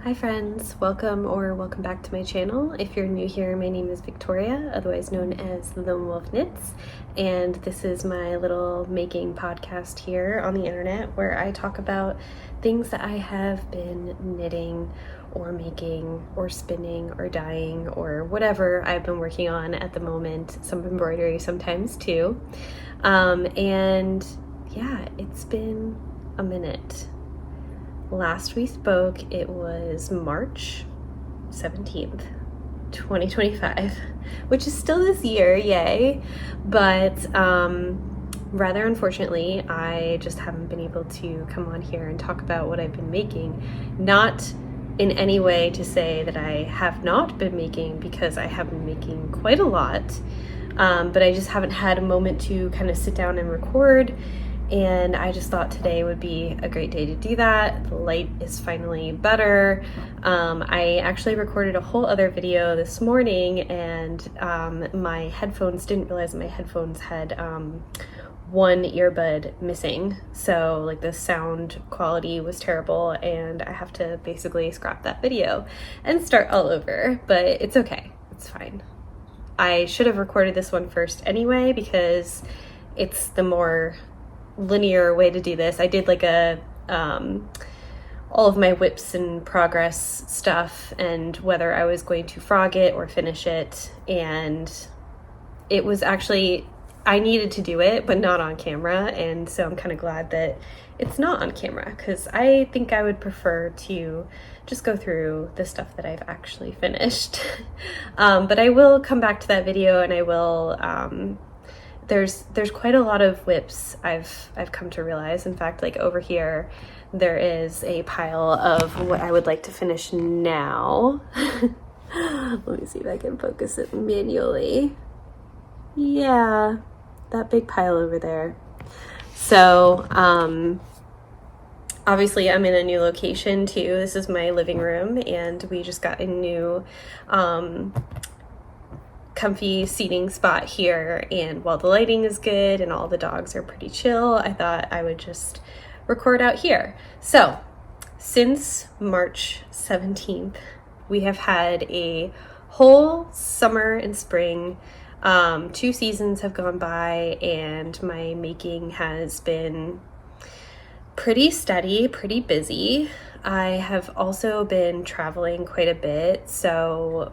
Hi friends, welcome back to my channel. If you're new here, my name is Victoria, otherwise known as the Lone Wolf Knits, and this is my little making podcast here on the internet where I talk about things that I have been knitting or making or spinning or dyeing or whatever I've been working on at the moment, some embroidery sometimes too. And yeah, it's been a minute. Last we spoke, it was March 17th, 2025, which is still this year, yay. But rather unfortunately, I just haven't been able to come on here and talk about what I've been making. Not in any way to say that I have not been making, because I have been making quite a lot, but I just haven't had a moment to kind of sit down and record. And I just thought today would be a great day to do that. The light is finally better. I actually recorded a whole other video this morning, and my headphones, didn't realize that my headphones had one earbud missing. So like the sound quality was terrible, and I have to basically scrap that video and start all over, but it's okay, it's fine. I should have recorded this one first anyway, because it's the more linear way to do this. I did like all of my whips in progress stuff and whether I was going to frog it or finish it, and it was actually, I needed to do it but not on camera, and so I'm kind of glad that it's not on camera, because I think I would prefer to just go through the stuff that I've actually finished. But I will come back to that video, and I will there's quite a lot of whips I've come to realize. In fact, like over here, there is a pile of what I would like to finish now. Let me see if I can focus it manually. Yeah, that big pile over there. So, obviously I'm in a new location too. This is my living room, and we just got a new, comfy seating spot here, and while the lighting is good and all the dogs are pretty chill, I thought I would just record out here. So since March 17th, we have had a whole summer and spring. 2 seasons have gone by, and my making has been pretty steady, pretty busy. I have also been traveling quite a bit, so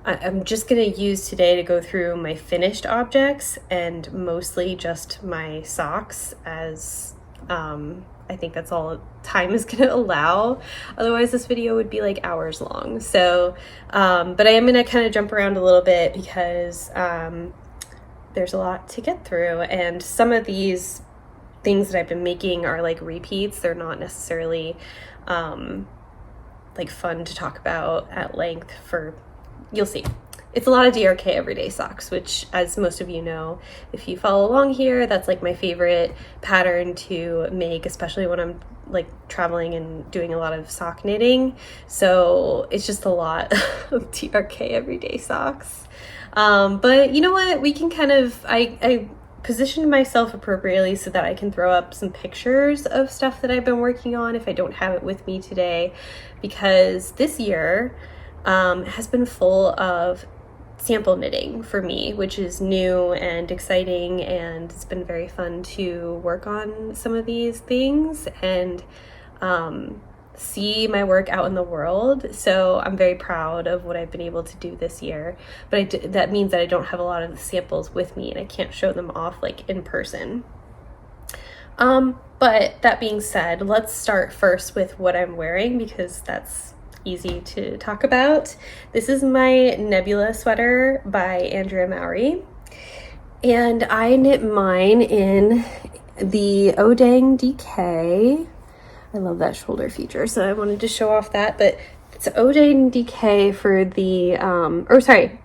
I'm just going to use today to go through my finished objects, and mostly just my socks, as I think that's all time is going to allow. Otherwise this video would be like hours long. So but I am going to kind of jump around a little bit, because there's a lot to get through, and some of these things that I've been making are like repeats. They're not necessarily like fun to talk about at length for. You'll see. It's a lot of DRK Everyday Socks, which, as most of you know, if you follow along here, that's like my favorite pattern to make, especially when I'm like traveling and doing a lot of sock knitting. So it's just a lot of DRK Everyday Socks. But you know what? We can kind of, I positioned myself appropriately so that I can throw up some pictures of stuff that I've been working on if I don't have it with me today, because this year has been full of sample knitting for me, which is new and exciting, and it's been very fun to work on some of these things and see my work out in the world. So I'm very proud of what I've been able to do this year, but that means that I don't have a lot of the samples with me, and I can't show them off like in person. But that being said, let's start first with what I'm wearing, because that's easy to talk about. This is my Nebula sweater by Andrea Mowry, and I knit mine in the Odang DK. I love that shoulder feature, so I wanted to show off that, but it's Odang DK for the or sorry,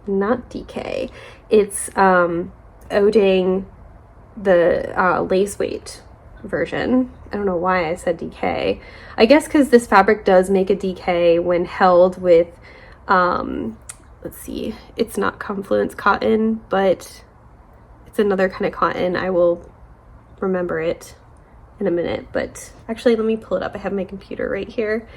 not DK, it's Odang the lace weight version. I don't know why I said DK. I guess because this fabric does make a DK when held with let's see, it's not Confluence cotton, but it's another kind of cotton. I will remember it in a minute, but actually let me pull it up. I have my computer right here.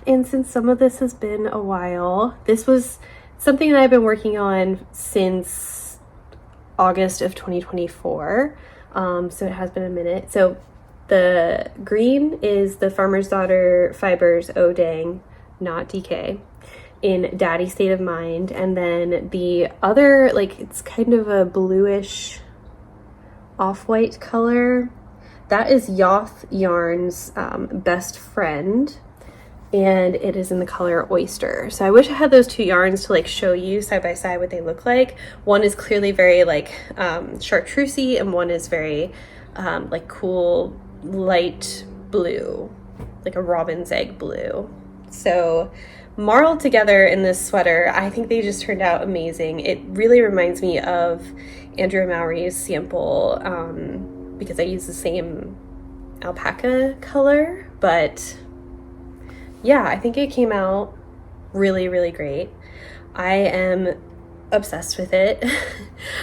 And since some of this has been a while, this was something that I've been working on since August of 2024. So it has been a minute. So the green is the Farmer's Daughter Fibers Oh Dang, not DK, in Daddy State of Mind. And then the other, like, it's kind of a bluish off-white color. That is Yoth Yarn's Best Friend, and it is in the color Oyster. So I wish I had those two yarns to like show you side by side what they look like. One is clearly very like chartreusey, and one is very like cool light blue, like a robin's egg blue. So marled together in this sweater, I think they just turned out amazing. It really reminds me of Andrew Mowry's sample because I use the same alpaca color, but yeah, I think it came out really, really great. I am obsessed with it.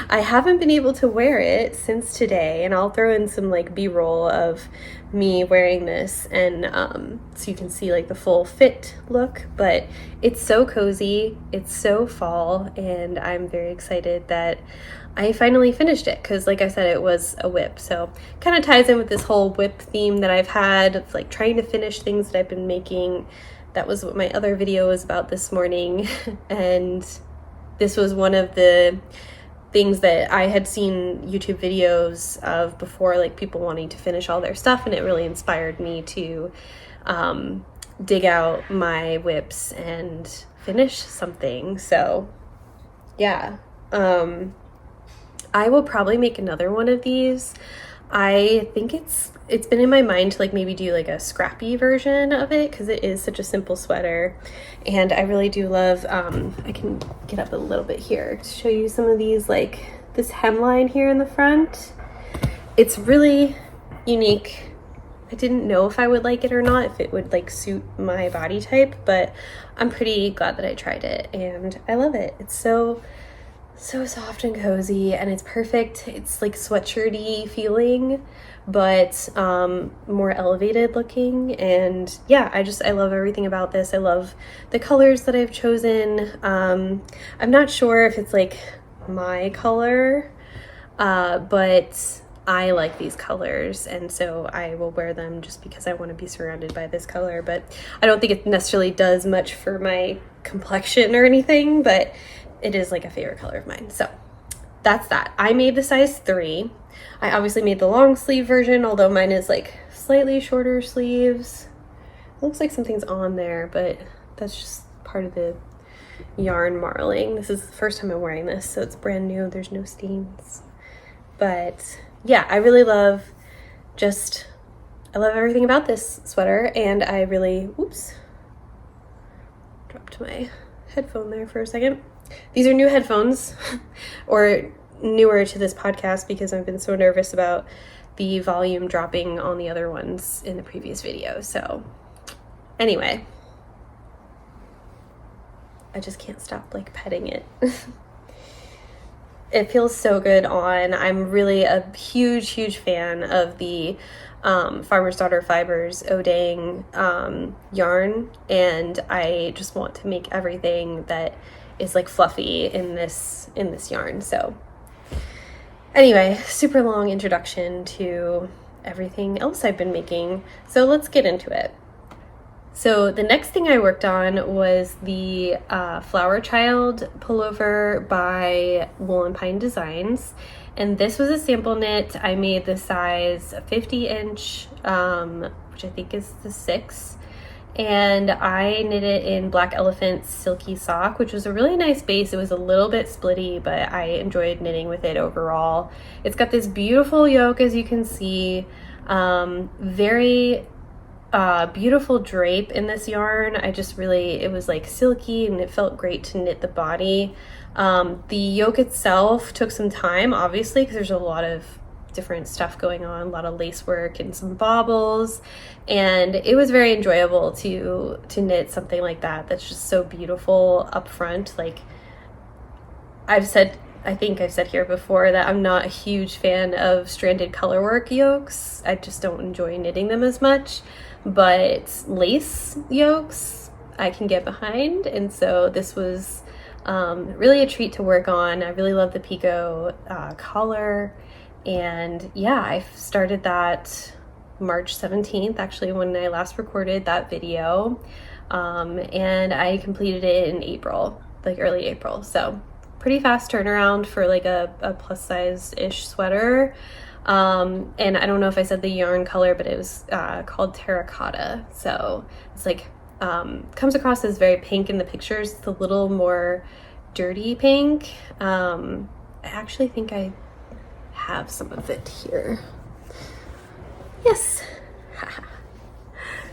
I haven't been able to wear it since today, and I'll throw in some like B-roll of me wearing this, and so you can see like the full fit look, but it's so cozy, it's so fall, and I'm very excited that I finally finished it, because like I said, it was a whip. So kind of ties in with this whole whip theme that I've had of like trying to finish things that I've been making. That was what my other video was about this morning. And this was one of the things that I had seen YouTube videos of before, like people wanting to finish all their stuff, and it really inspired me to dig out my whips and finish something. So yeah, I will probably make another one of these. I think it's been in my mind to like maybe do like a scrappy version of it, because it is such a simple sweater, and I really do love I can get up a little bit here to show you some of these, like this hemline here in the front. It's really unique. I didn't know if I would like it or not, if it would like suit my body type, but I'm pretty glad that I tried it, and I love it. It's so soft and cozy, and it's perfect. It's like sweatshirty feeling, but more elevated looking. And yeah, I love everything about this. I love the colors that I've chosen. I'm not sure if it's like my color, but I like these colors, and so I will wear them just because I want to be surrounded by this color. But I don't think it necessarily does much for my complexion or anything, but it is like a favorite color of mine. So that's that. I made the size 3. I obviously made the long sleeve version, although mine is like slightly shorter sleeves. It looks like something's on there, but that's just part of the yarn marling. This is the first time I'm wearing this, so it's brand new. There's no stains. But yeah, I really love I love everything about this sweater, and I really, oops, dropped my headphone there for a second. These are new headphones, or newer to this podcast, because I've been so nervous about the volume dropping on the other ones in the previous video. So anyway, I just can't stop like petting it. It feels so good on. I'm really a huge fan of the Farmer's Daughter Fibers Oh Dang yarn, and I just want to make everything that is like fluffy in this yarn. So anyway, super long introduction to everything else I've been making, so let's get into it. So the next thing I worked on was the Flower Child pullover by Wool and Pine Designs, and this was a sample knit. I made the size 50-inch, which I think is the 6, and I knit it in Black Elephant's Silky Sock, which was a really nice base. It was a little bit splitty, but I enjoyed knitting with it overall. It's got this beautiful yoke, as you can see, very beautiful drape in this yarn. It was like silky, and it felt great to knit the body. The yoke itself took some time, obviously, because there's a lot of different stuff going on, a lot of lace work and some baubles, and it was very enjoyable to knit something like that that's just so beautiful up front. Like I've said I think I've said here before that I'm not a huge fan of stranded colorwork yokes. I just don't enjoy knitting them as much, but lace yokes I can get behind, and so this was really a treat to work on. I really love the picot collar, and yeah, I started that March 17th, actually, when I last recorded that video, and I completed it in April, like early April, so pretty fast turnaround for like a plus size-ish sweater. And I don't know if I said the yarn color, but it was called terracotta, so it's like comes across as very pink in the pictures. It's a little more dirty pink. I actually think I have some of it here. Yes.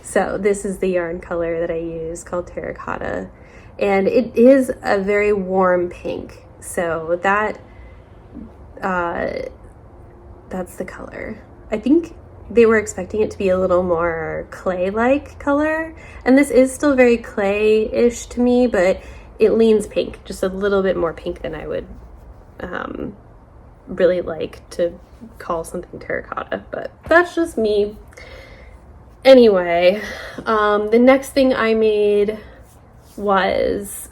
So this is the yarn color that I use, called terracotta, and it is a very warm pink, so that's the color. I think they were expecting it to be a little more clay-like color, and this is still very clay-ish to me, but it leans pink, just a little bit more pink than I would really like to call something terracotta, but that's just me. Anyway, the next thing I made was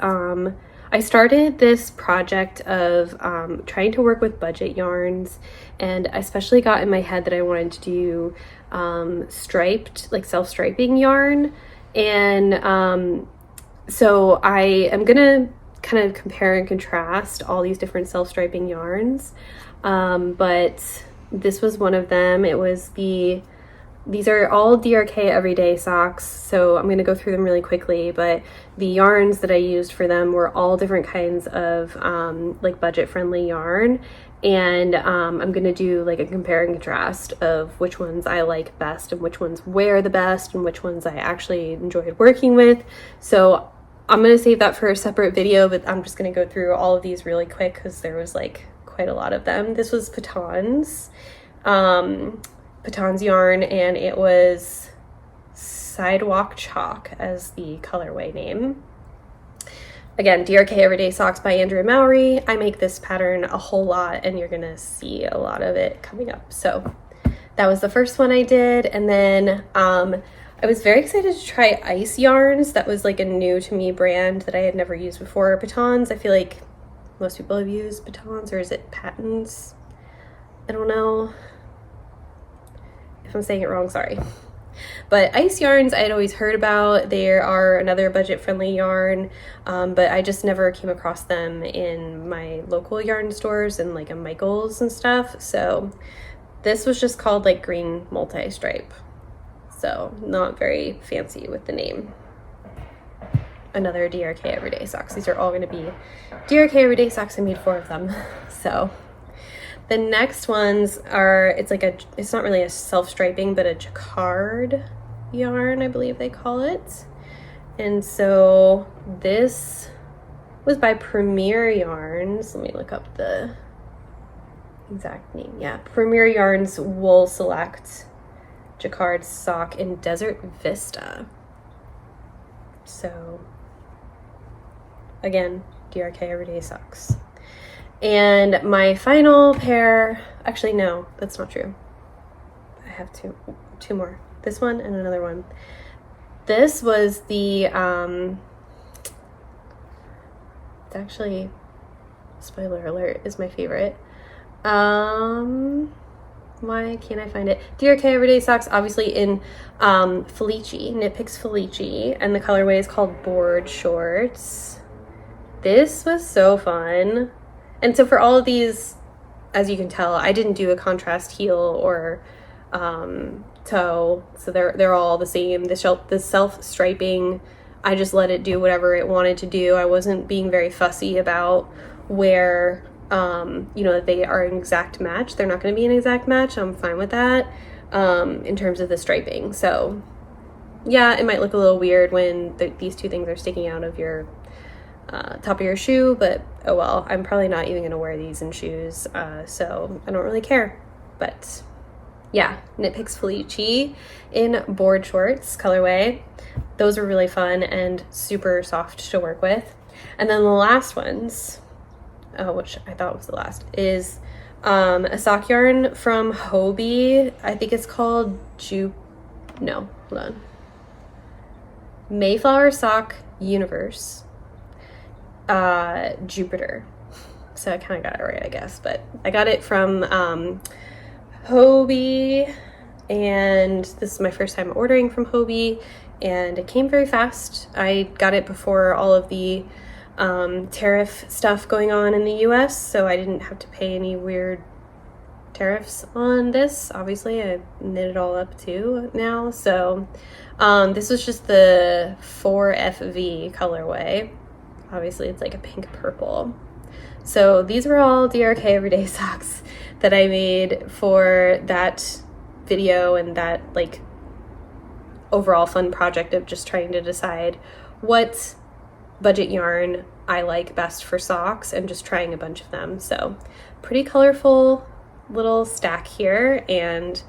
I started this project of trying to work with budget yarns, and I especially got in my head that I wanted to do striped, like self-striping yarn, and so I am gonna kind of compare and contrast all these different self-striping yarns, but this was one of them. It was these are all DRK Everyday Socks, so I'm going to go through them really quickly, but the yarns that I used for them were all different kinds of like budget-friendly yarn, and I'm going to do like a compare and contrast of which ones I like best and which ones wear the best and which ones I actually enjoyed working with. So I'm going to save that for a separate video, but I'm just going to go through all of these really quick because there was like quite a lot of them. This was Patons yarn, and it was Sidewalk Chalk as the colorway name. Again, DRK Everyday Socks by Andrea Mowry. I make this pattern a whole lot, and you're gonna see a lot of it coming up. So that was the first one I did, and then I was very excited to try Ice Yarns. That was like a new to me brand that I had never used before. Patons, I feel like most people have used Patons, or is it Patons? I don't know. If I'm saying it wrong, sorry. But Ice Yarns I had always heard about. They are another budget-friendly yarn, but I just never came across them in my local yarn stores and like a Michael's and stuff. So this was just called like green multi-stripe. So not very fancy with the name. Another DRK Everyday Socks. These are all going to be DRK Everyday Socks. I made 4 of them. So the next ones are, it's not really a self-striping, but a jacquard yarn, I believe they call it. And so this was by Premier Yarns. Let me look up the exact name. Yeah, Premier Yarns Wool Select Jacquard Sock in Desert Vista. So again, DRK Everyday Socks. And my final pair, actually no, that's not true. I have two more. This one and another one. This was the, it's actually, spoiler alert, is my favorite. Why can't I find it? DRK Everyday Socks, obviously in Felici, Knit Picks Felici, and the colorway is called Board Shorts. This was so fun. And so for all of these, as you can tell, I didn't do a contrast heel or toe, so they're all the same. The self-striping, I just let it do whatever it wanted to do. I wasn't being very fussy about where, they are an exact match. They're not going to be an exact match. I'm fine with that in terms of the striping. So yeah, it might look a little weird when these two things are sticking out of your top of your shoe, but oh well. I'm probably not even going to wear these in shoes, so I don't really care. But yeah, Knit Picks Felici in Board Shorts colorway. Those were really fun and super soft to work with. And then the last ones, which I thought was the last, is a sock yarn from Hobie. I think it's called Mayflower Sock Universe Jupiter. So I kind of got it right, I guess, but I got it from Hobie, and this is my first time ordering from Hobie, and it came very fast. I got it before all of the tariff stuff going on in the US, so I didn't have to pay any weird tariffs on this. Obviously, I knit it all up too now. So this was just the 4FV colorway. Obviously, it's like a pink purple. So these were all DRK Everyday Socks that I made for that video and that like overall fun project of just trying to decide what budget yarn I like best for socks and just trying a bunch of them. So pretty colorful little stack here, and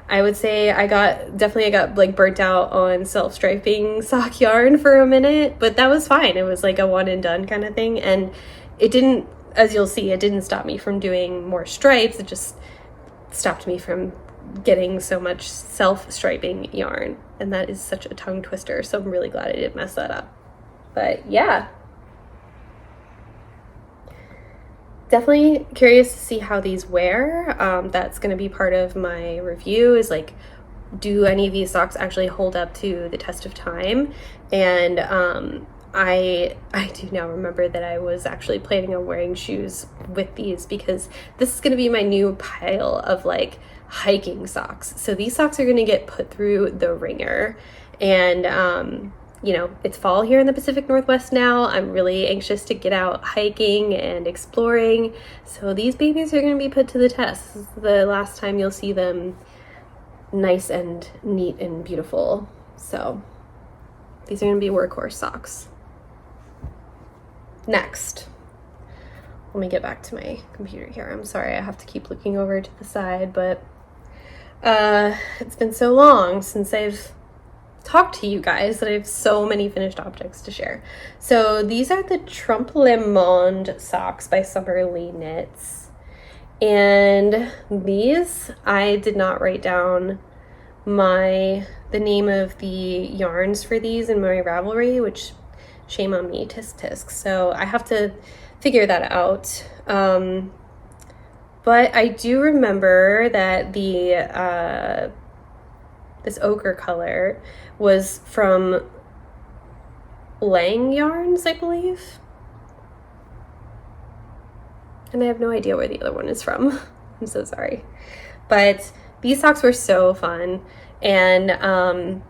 I would say I got like burnt out on self-striping sock yarn for a minute, but that was fine. It was like a one and done kind of thing, and it didn't, as you'll see, it didn't stop me from doing more stripes. It just stopped me from getting so much self-striping yarn, and that is such a tongue twister, so I'm really glad I didn't mess that up. But yeah, definitely curious to see how these wear. That's going to be part of my review, is like, do any of these socks actually hold up to the test of time? And I do now remember that I was actually planning on wearing shoes with these, because this is going to be my new pile of like hiking socks. So these socks are going to get put through the ringer, and you know, it's fall here in the Pacific Northwest now. I'm really anxious to get out hiking and exploring. So these babies are going to be put to the test. This is the last time you'll see them nice and neat and beautiful. So these are going to be workhorse socks. Next, let me get back to my computer here. I'm sorry, I have to keep looking over to the side, but it's been so long since I've talk to you guys that I have so many finished objects to share. So these are the Trompe Le Monde socks by Summer Lee Knits, and these, I did not write down the name of the yarns for these in my Ravelry, which shame on me, tisk tisk, so I have to figure that out. But I do remember that this ochre color was from Lang Yarns, I believe. And I have no idea where the other one is from. I'm so sorry. But these socks were so fun. And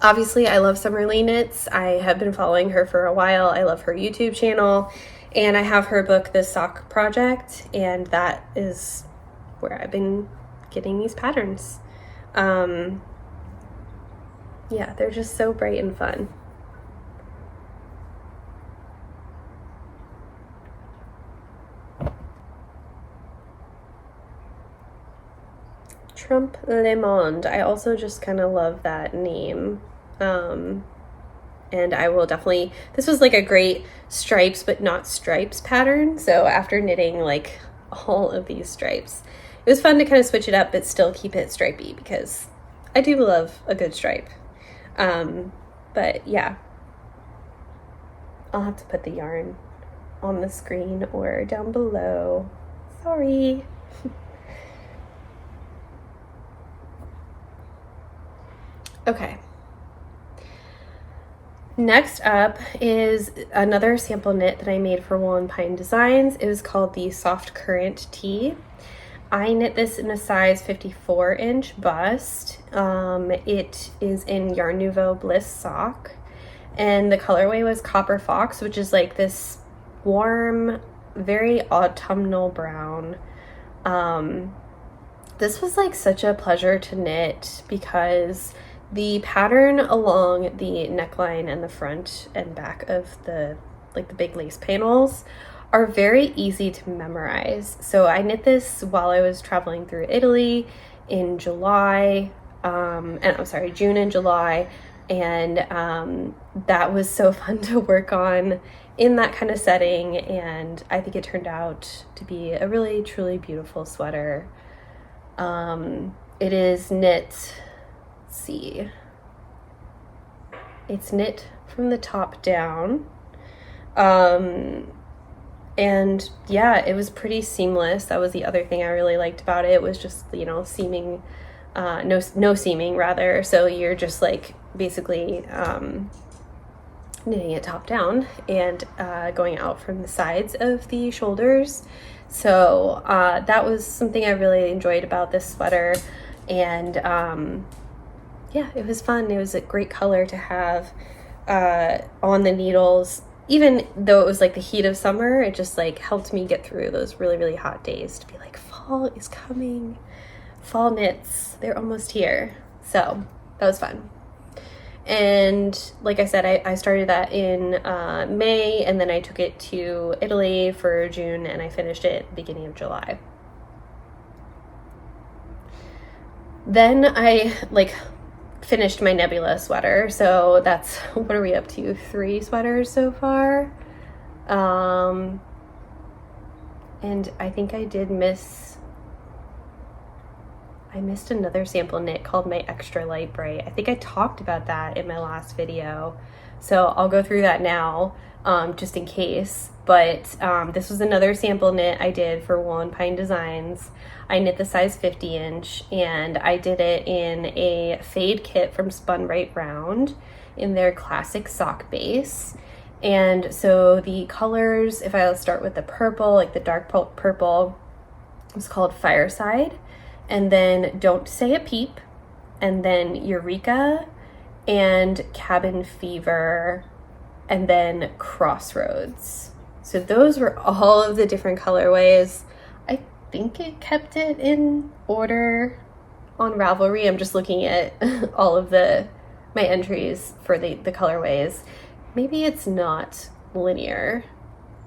obviously I love Summer Lee Knits. I have been following her for a while. I love her YouTube channel. And I have her book, The Sock Project. And that is where I've been getting these patterns. Yeah, they're just so bright and fun. Trompe Le Monde. I also just kind of love that name. And I will definitely, this was like a great stripes but not stripes pattern. So after knitting like all of these stripes, it was fun to kind of switch it up but still keep it stripey, because I do love a good stripe. But yeah, I'll have to put the yarn on the screen or down below. Sorry. Okay. Next up is another sample knit that I made for Wool and Pine Designs. It was called the Soft Current Tee. I knit this in a size 54 inch bust. It is in Yarn Nouveau Bliss sock, and the colorway was Copper Fox, which is like this warm, very autumnal brown. This was like such a pleasure to knit, because the pattern along the neckline and the front and back of the big lace panels are very easy to memorize. So I knit this while I was traveling through Italy in June and July, and that was so fun to work on. in that kind of setting, and I think it turned out to be a really, truly beautiful sweater. It is knit, let's see, it's knit from the top down. And yeah, it was pretty seamless. That was the other thing I really liked about it. It was just, you know, seaming, no seaming rather. So you're just like basically knitting it top down and going out from the sides of the shoulders. So that was something I really enjoyed about this sweater. And yeah, it was fun. It was a great color to have on the needles. Even though it was like the heat of summer, it just like helped me get through those really, really hot days to be like, fall is coming. Fall knits, they're almost here. So that was fun. And like I said, I started that in May, and then I took it to Italy for June, and I finished it at the beginning of July. Then I finished my Nebula sweater, so that's, what are we up to, 3 sweaters so far. And I think I missed another sample knit called my Extra Light Bright. I think I talked about that in my last video, so I'll go through that now just in case. But this was another sample knit I did for Wool & Pine Designs. I knit the size 50 inch, and I did it in a fade kit from Spun Right Round in their classic sock base. And so the colors, if I'll start with the purple, like the dark purple, it's called Fireside, and then Don't Say a Peep, and then Eureka, and Cabin Fever, and then Crossroads. So those were all of the different colorways. I think it kept it in order on Ravelry. I'm just looking at all of my entries for the colorways. Maybe it's not linear,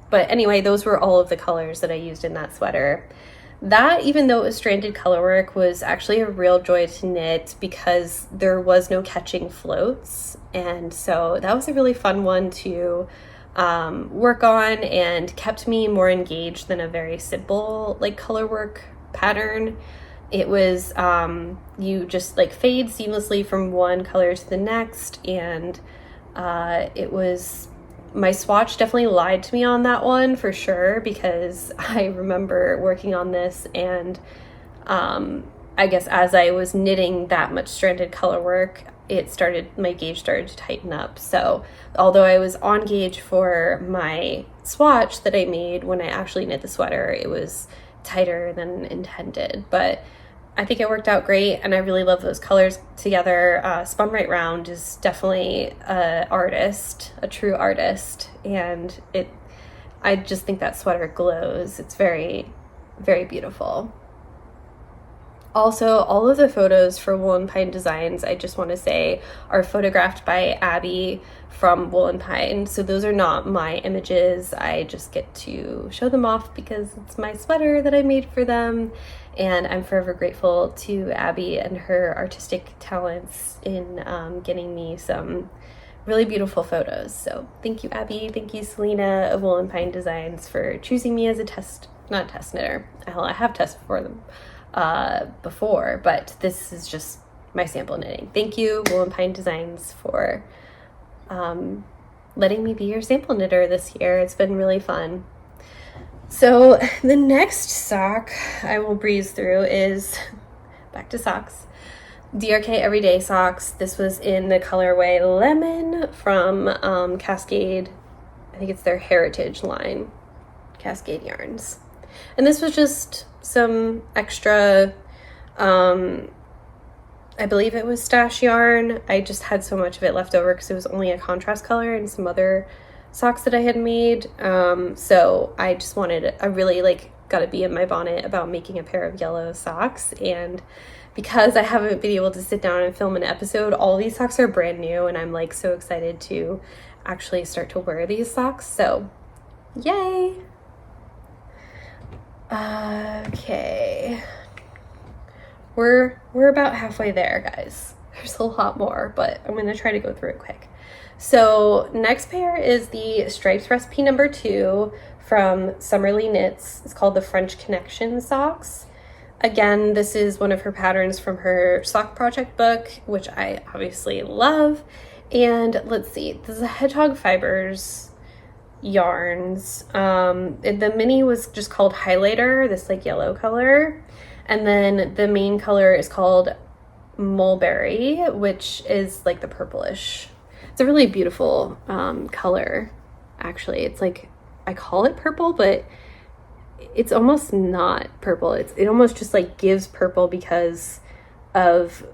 but anyway, those were all of the colors that I used in that sweater. That, even though it was stranded colorwork, was actually a real joy to knit because there was no catching floats, and so that was a really fun one to work on, and kept me more engaged than a very simple like color work pattern. It was you just like fade seamlessly from one color to the next, and it was, my swatch definitely lied to me on that one for sure, because I remember working on this, and I guess as I was knitting that much stranded color work, my gauge started to tighten up. So although I was on gauge for my swatch that I made when I actually knit the sweater, it was tighter than intended. But I think it worked out great, and I really love those colors together. Spun Right Round is definitely an artist, a true artist, and I just think that sweater glows. It's very, very beautiful. Also, all of the photos for Wool & Pine Designs, I just want to say, are photographed by Abby from Wool & Pine. So those are not my images. I just get to show them off because it's my sweater that I made for them. And I'm forever grateful to Abby and her artistic talents in getting me some really beautiful photos. So thank you, Abby. Thank you, Selena of Wool & Pine Designs, for choosing me as not test knitter. Hell, I have tested for them before, but this is just my sample knitting. Thank you, Wool & Pine Designs, for letting me be your sample knitter this year. It's been really fun. So the next sock I will breeze through is back to socks. DRK Everyday Socks. This was in the colorway Lemon from Cascade. I think it's their Heritage line, Cascade Yarns. And this was just some extra, I believe it was stash yarn. I just had so much of it left over because it was only a contrast color and some other socks that I had made. So I just I really got to be in my bonnet about making a pair of yellow socks. And because I haven't been able to sit down and film an episode, all these socks are brand new, and I'm so excited to actually start to wear these socks. So yay. Okay, we're about halfway there, guys. There's a lot more, but I'm going to try to go through it quick. So next pair is the Stripes Recipe number 2 from Summerly Knits. It's called the French Connection socks. Again, this is one of her patterns from her sock project book, which I obviously love. And let's see, this is a Hedgehog Fibers yarns. The mini was just called Highlighter, this like yellow color. And then the main color is called Mulberry, which is like the purplish. It's a really beautiful color, actually. It's like, I call it purple, but it's almost not purple. It almost just like gives purple because of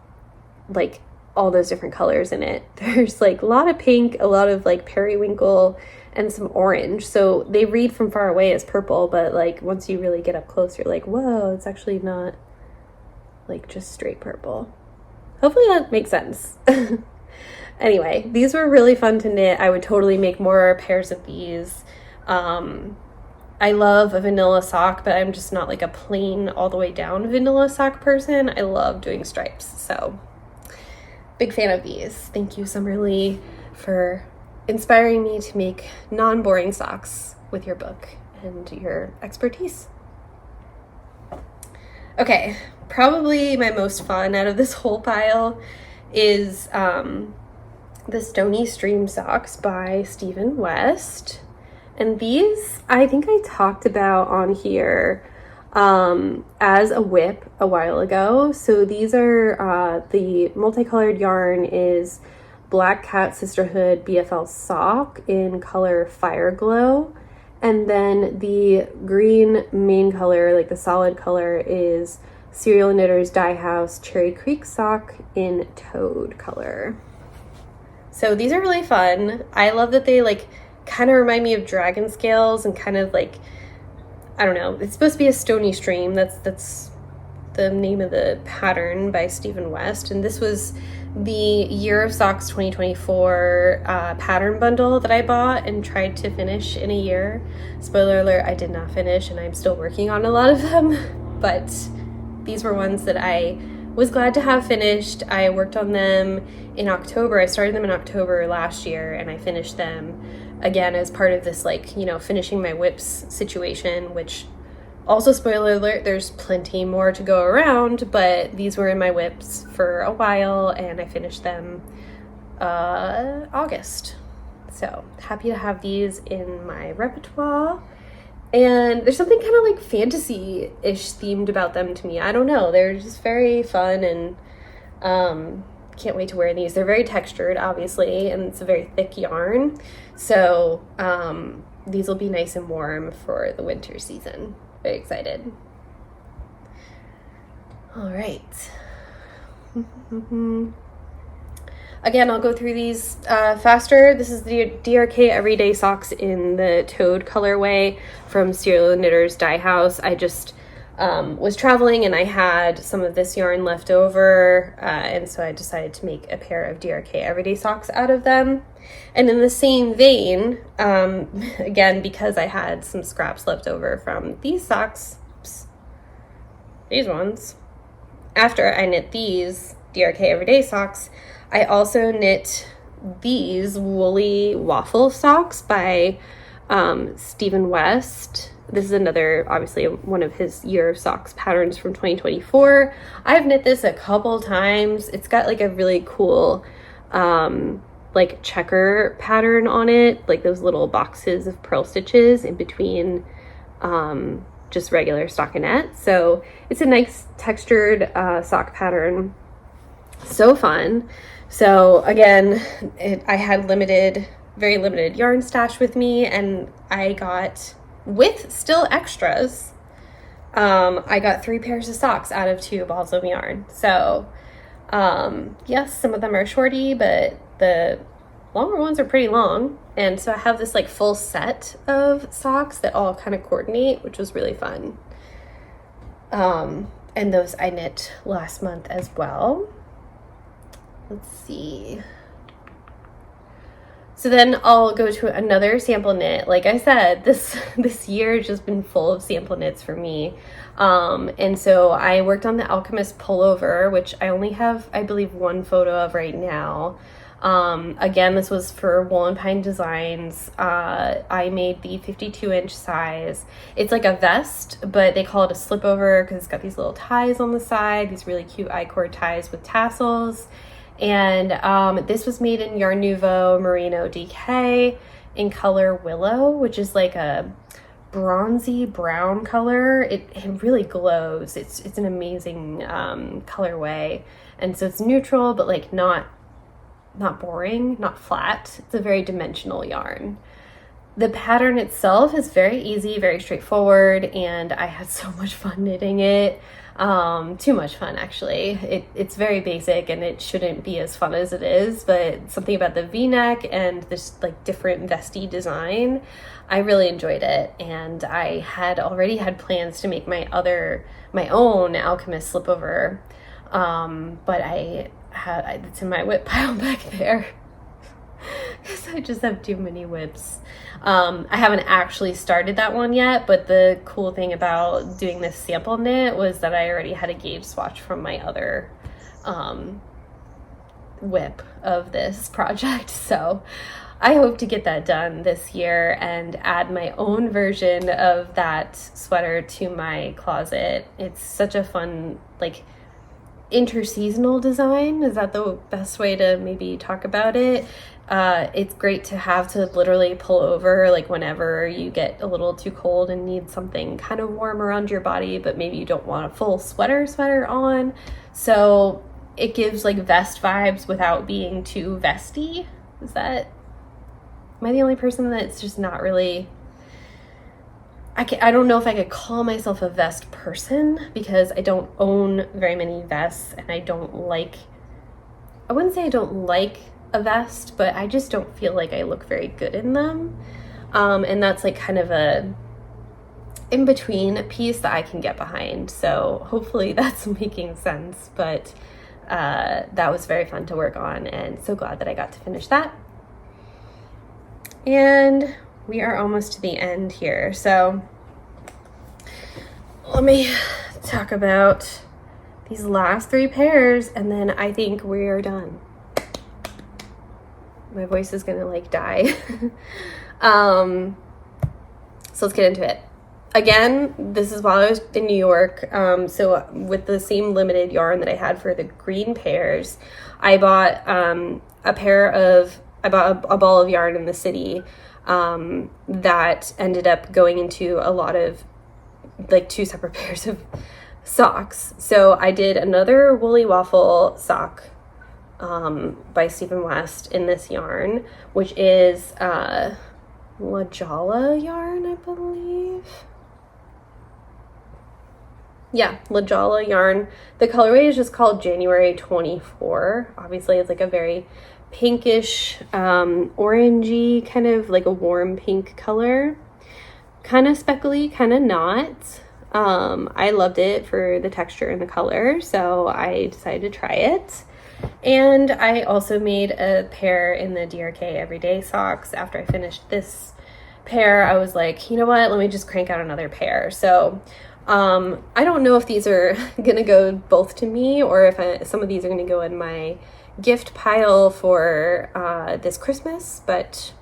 like all those different colors in it. There's like a lot of pink, a lot of like periwinkle, and some orange. So they read from far away as purple, but like once you really get up close, you're like, whoa, it's actually not like just straight purple. Hopefully that makes sense. Anyway, these were really fun to knit. I would totally make more pairs of these. I love a vanilla sock, but I'm just not like a plain all the way down vanilla sock person. I love doing stripes, so big fan of these. Thank you, Summerly, for inspiring me to make non-boring socks with your book and your expertise. Okay, probably my most fun out of this whole pile is the Stony Stream socks by Stephen West. And these, I think I talked about on here as a whip a while ago. So these are, the multicolored yarn is Black Cat Sisterhood BFL sock in color Fire Glow. And then the green main color, like the solid color, is Serial Knitters Dye House Cherry Creek sock in Toad color. So these are really fun. I love that they like kind of remind me of dragon scales and kind of like, I don't know, it's supposed to be a stony stream. That's the name of the pattern by Stephen West. And this was the Year of Socks 2024 pattern bundle that I bought and tried to finish in a year. Spoiler alert, I did not finish and I'm still working on a lot of them, but these were ones that I was glad to have finished. I worked on them in October. I started them in October last year and I finished them again as part of this like, you know, finishing my whips situation, which also, spoiler alert, there's plenty more to go around, but these were in my whips for a while and I finished them August. So happy to have these in my repertoire. And there's something kind of like fantasy-ish themed about them to me. I don't know. They're just very fun and can't wait to wear these. They're very textured, obviously, and it's a very thick yarn. So these will be nice and warm for the winter season. Very excited. All right. Again, I'll go through these faster. This is the DRK Everyday Socks in the Toad colorway from Serial Knitters Dye House. I just was traveling and I had some of this yarn left over, and so I decided to make a pair of DRK Everyday Socks out of them. And in the same vein, again, because I had some scraps left over from these socks, these ones, after I knit these DRK Everyday Socks, I also knit these woolly waffle socks by Stephen West. This is another, obviously, one of his Year of Socks patterns from 2024. I've knit this a couple times. It's got like a really cool like checker pattern on it, like those little boxes of purl stitches in between just regular stockinette. So it's a nice textured sock pattern. So fun. So again, I had very limited yarn stash with me, and I got, with still extras, I got 3 pairs of socks out of 2 balls of yarn. So yes, some of them are shorty, but the longer ones are pretty long. And so I have this like full set of socks that all kind of coordinate, which was really fun. And those I knit last month as well. Let's see. So then I'll go to another sample knit. Like I said, this year has just been full of sample knits for me. And so I worked on the Alchemist pullover, which I only have, I believe, one photo of right now. Again, this was for Wool and Pine Designs. I made the 52-inch size. It's like a vest, but they call it a slipover because it's got these little ties on the side, these really cute I-cord ties with tassels. And this was made in Yarn Nouveau Merino DK in color Willow, which is like a bronzy brown color. It really glows. It's an amazing colorway. And so it's neutral, but like not boring, not flat. It's a very dimensional yarn. The pattern itself is very easy, very straightforward, and I had so much fun knitting it. Too much fun, actually. It's very basic and it shouldn't be as fun as it is, but something about the V-neck and this like different vesty design, I really enjoyed it. And I had already had plans to make my own Alchemist slipover, but it's in my whip pile back there because I just have too many whips. I haven't actually started that one yet, but the cool thing about doing this sample knit was that I already had a gauge swatch from my other whip of this project. So I hope to get that done this year and add my own version of that sweater to my closet. It's such a fun, like, interseasonal design. Is that the best way to maybe talk about it? It's great to have to literally pull over like whenever you get a little too cold and need something kind of warm around your body, but maybe you don't want a full sweater on. So it gives like vest vibes without being too vesty. Am I the only person that's just not really... I don't know if I could call myself a vest person because I don't own very many vests, and I wouldn't say I don't like a vest, but I just don't feel like I look very good in them. And that's like kind of a in-between piece that I can get behind. So hopefully that's making sense, but that was very fun to work on and so glad that I got to finish that. And we are almost to the end here. So let me talk about these last 3 pairs and then I think we are done. My voice is gonna like die. So let's get into it. Again, this is while I was in New York. So with the same limited yarn that I had for the green pairs, I bought a ball of yarn in the city that ended up going into a lot of like 2 separate pairs of socks. So I did another woolly waffle sock by Stephen West in this yarn, which is Lajala yarn, I believe. Yeah, Lajala yarn. The colorway is just called January 24. Obviously, it's like a very pinkish, orangey, kind of like a warm pink color. Kind of speckly, kind of not. I loved it for the texture and the color, so I decided to try it. And I also made a pair in the DRK Everyday Socks. After I finished this pair, I was like, you know what, let me just crank out another pair. So I don't know if these are gonna go both to me or if some of these are gonna go in my gift pile for this Christmas, but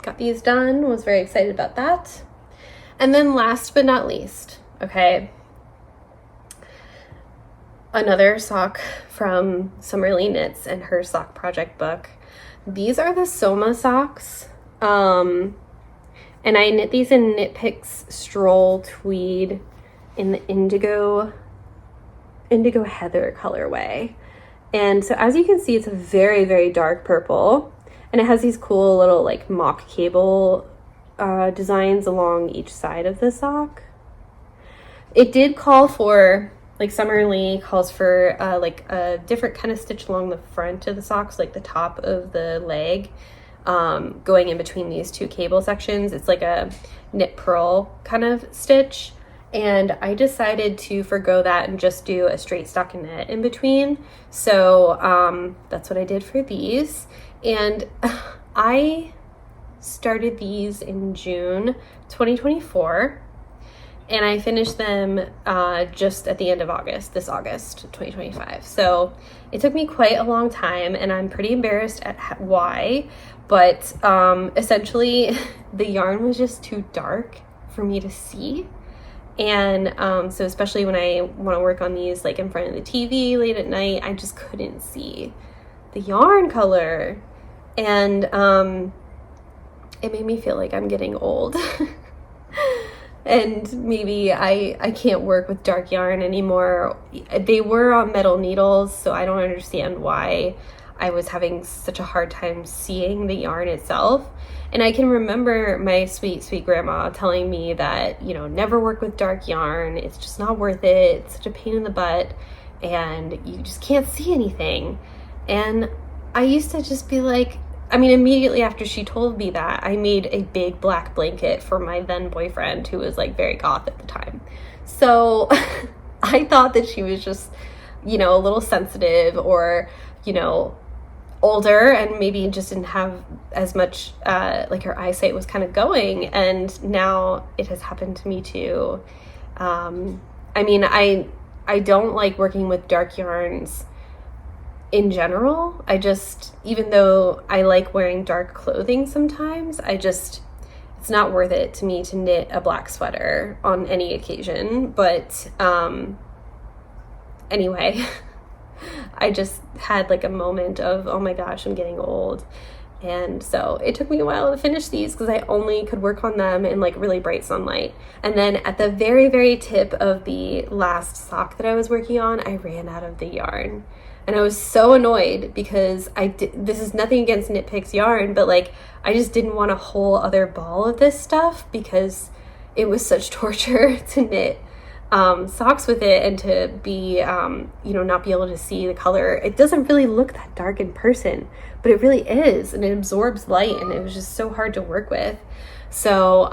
got these done, was very excited about that. And then last but not least, okay, another sock from Summerly Knits and her sock project book. These are the Soma socks, and I knit these in Knit Picks Stroll Tweed in the indigo heather colorway. And so as you can see, it's a very, very dark purple, and it has these cool little like mock cable designs along each side of the sock. It did call for, like Summerly calls for like a different kind of stitch along the front of the socks, like the top of the leg, going in between these 2 cable sections. It's like a knit purl kind of stitch. And I decided to forgo that and just do a straight stockinette in between. So that's what I did for these. And I started these in June 2024, and I finished them just at the end of August, this August 2025. So it took me quite a long time, and I'm pretty embarrassed at why, but essentially the yarn was just too dark for me to see. And so especially when I want to work on these like in front of the TV late at night, I just couldn't see the yarn color. And it made me feel like I'm getting old. And maybe I can't work with dark yarn anymore. They were on metal needles, so I don't understand why I was having such a hard time seeing the yarn itself. And I can remember my sweet, sweet grandma telling me that, you know, never work with dark yarn. It's just not worth it. It's such a pain in the butt, and you just can't see anything. And I used to just be like, I mean, immediately after she told me that, I made a big black blanket for my then boyfriend, who was like very goth at the time. So I thought that she was just, you know, a little sensitive, or, you know, older, and maybe just didn't have as much, like her eyesight was kind of going. And now it has happened to me too. I mean, I don't like working with dark yarns in general. I just, even though I like wearing dark clothing sometimes, it's not worth it to me to knit a black sweater on any occasion. But anyway, I just had like a moment of, oh my gosh, I'm getting old. And so it took me a while to finish these because I only could work on them in like really bright sunlight. And then at the very, very tip of the last sock that I was working on, I ran out of the yarn. And I was so annoyed because this is nothing against Knit Picks yarn, but like I just didn't want a whole other ball of this stuff because it was such torture to knit socks with it, and to be, you know, not be able to see the color. It doesn't really look that dark in person, but it really is, and it absorbs light, and it was just so hard to work with. So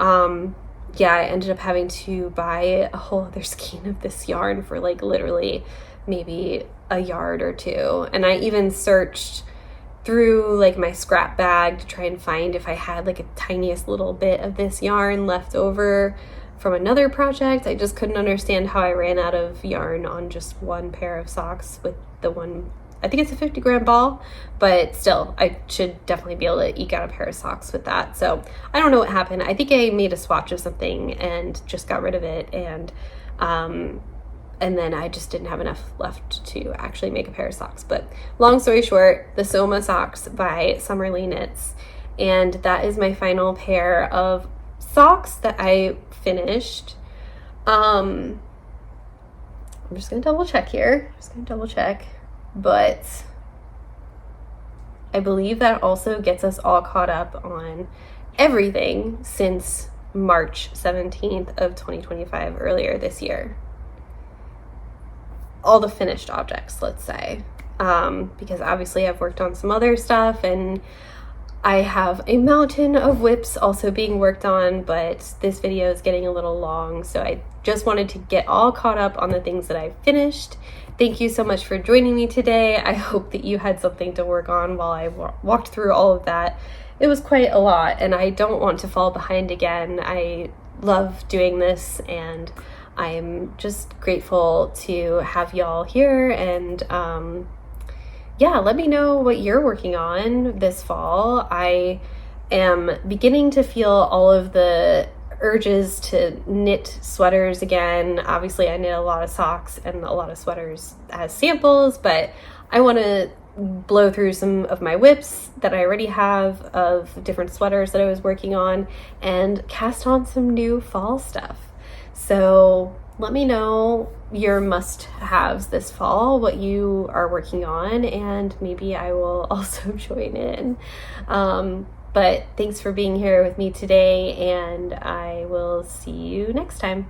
yeah, I ended up having to buy a whole other skein of this yarn for like literally maybe a yard or two. And I even searched through like my scrap bag to try and find if I had like a tiniest little bit of this yarn left over from another project. I just couldn't understand how I ran out of yarn on just one pair of socks with the one, I think it's a 50-gram ball, but still, I should definitely be able to eke out a pair of socks with that. So I don't know what happened. I think I made a swatch of something and just got rid of it, and then I just didn't have enough left to actually make a pair of socks. But long story short, the Soma socks by Summerly Knits, and that is my final pair of socks that I finished. I'm just gonna double check here. But I believe that also gets us all caught up on everything since March 17th of 2025, earlier this year. All the finished objects, let's say, because obviously I've worked on some other stuff, and I have a mountain of whips also being worked on, but this video is getting a little long, so I just wanted to get all caught up on the things that I finished. Thank you so much for joining me today. I hope that you had something to work on while I walked through all of that. It was quite a lot, and I don't want to fall behind again. I love doing this, and I'm just grateful to have y'all here. And yeah, let me know what you're working on this fall. I am beginning to feel all of the urges to knit sweaters again. Obviously, I knit a lot of socks and a lot of sweaters as samples, but I want to blow through some of my whips that I already have of different sweaters that I was working on, and cast on some new fall stuff. So let me know your must-haves this fall, what you are working on, and maybe I will also join in. But thanks for being here with me today, and I will see you next time.